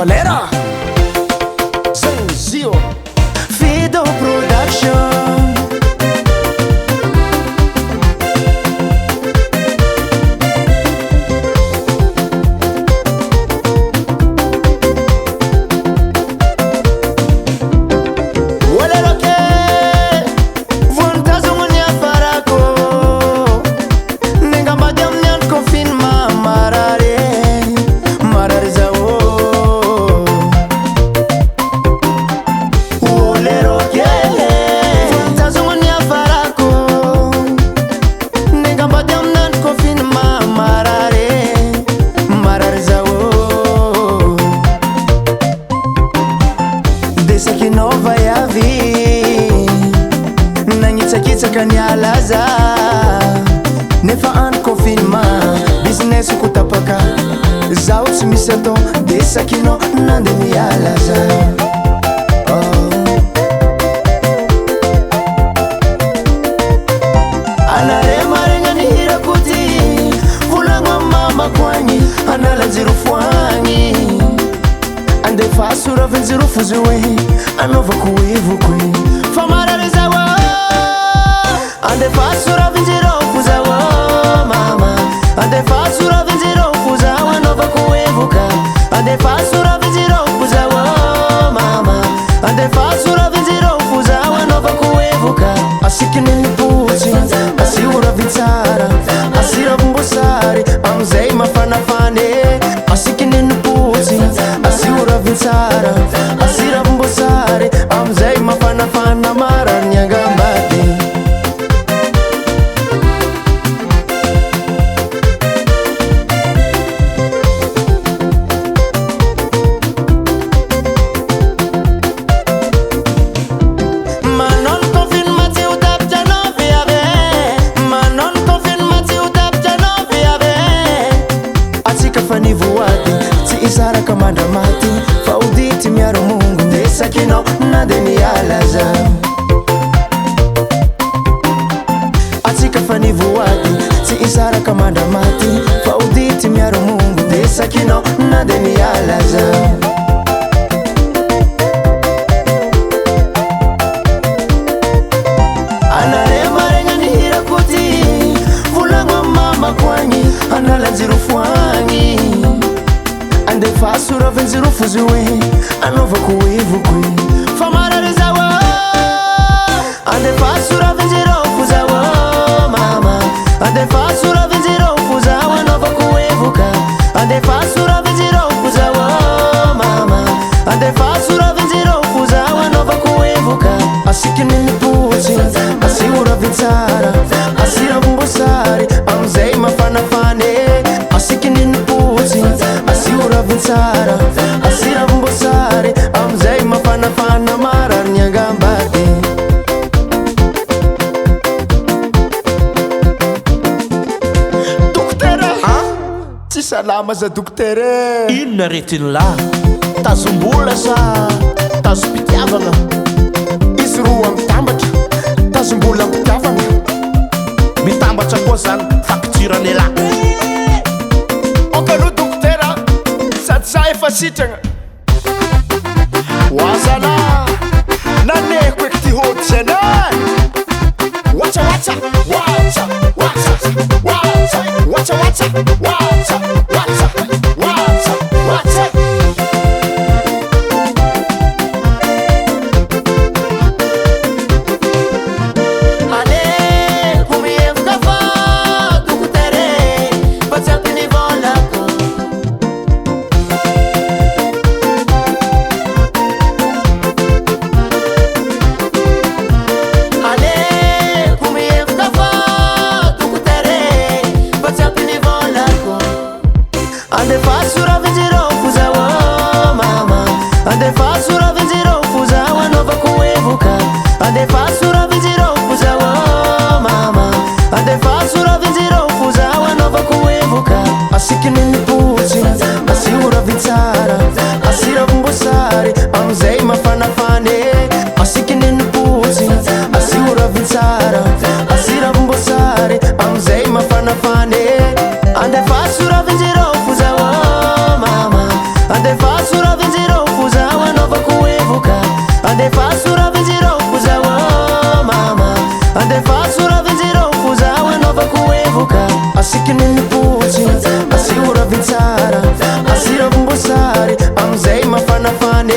Valera Zio Fido Production. Nova yavi nanitsakitsaka nialaza nefa andro confinement business kutapaka zaho tsy misy atao de sakinao nande mialaza anare marigna ny hirakoty volagno mama koagny anala jiro foagny andefa suravenjiro fuziwe anovako evokoe famararezawa andefa suravenjiro fuzawa mama andefa suravenjiro fuzawa anovako evoka andefa suravenjiro fuzawa mama andefa suravenjiro fuzawa anovako evoka asikinini puti asiura vitsara asira vumbosari amzei mafanafane asikinini puti asiura vitsara asira vumbosari amzei mafanafana mara nyagambati fanivuati si isara kamanda mati fauditi miaro mungu desakino nadeni alaza atika fanivuati si isara kamanda mati fauditi miaro mungu desakino nadeni alaza anare marenga ni hirakuti vulangwa mama kwanyi anala zirufuangi andefa suravenjiro fuziwe anovako evokoe famararezawa andefa suravenjiro fuzawa mama andefa suravenjiro fuzawa anovako evoka andefa suravenjiro fuzawa mama andefa suravenjiro fuzawa anovako evoka asikinini puti asiura vitsara asira vumbosari amzei mafanafane asikinini puti asiura vitsara asira vumbosari amzei mafanafana mara nyagambati Dokotera tsy salama za dokotera inona retiny la tazombola sa tazo-pitiavana izy roa mitambatra tazombola mpitiavana mitambatra koa zany faktirany la okaloha dokotera sady za efa sitragna oazala naneko eky ty hody zany watsa watsa watsa watsa watsa watsa watsa watsa watsa watsa watsa masary amizay mafanafane